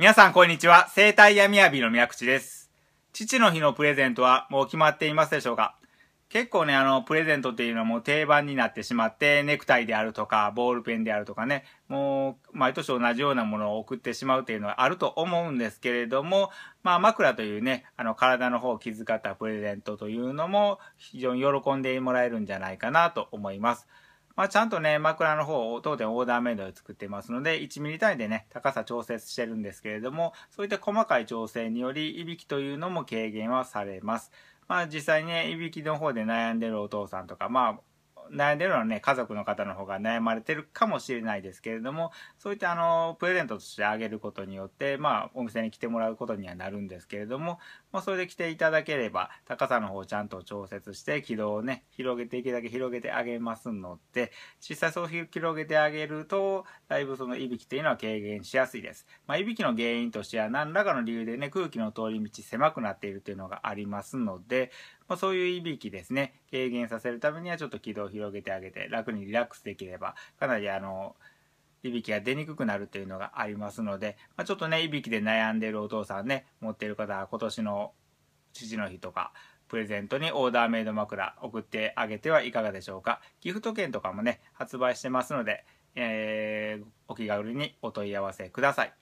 皆さんこんにちは。生体やみやびの宮口です。父の日のプレゼントはもう決まっていますでしょうか？結構ね、プレゼントっていうのはもう定番になってしまって、ネクタイであるとか、ボールペンであるとかね、もう毎年同じようなものを送ってしまうっていうのはあると思うんですけれども、枕というね、体の方を気遣ったプレゼントというのも非常に喜んでもらえるんじゃないかなと思います。ちゃんとね、枕の方を当店オーダーメイドで作ってますので、1ミリ単位でね、高さ調節してるんですけれども、そういった細かい調整により、いびきというのも軽減はされます。実際にね、いびきの方で悩んでるお父さんとか、悩んでるのはね、家族の方の方が悩まれてるかもしれないですけれども、そういったプレゼントとしてあげることによって、お店に来てもらうことにはなるんですけれども、それで来ていただければ、高さの方をちゃんと調節して、軌道をね、広げていけるだけ広げてあげますので、実際そう広げてあげると、だいぶそのいびきというのは軽減しやすいです。いびきの原因としては何らかの理由でね、空気の通り道狭くなっているというのがありますので、そういういびきですね、軽減させるためにはちょっと軌道を広げてあげて、楽にリラックスできれば、かなりいびきが出にくくなるというのがありますので、ちょっとね、いびきで悩んでいるお父さんね、持っている方は今年の父の日とか、プレゼントにオーダーメイド枕送ってあげてはいかがでしょうか。ギフト券とかもね、発売してますので、お気軽にお問い合わせください。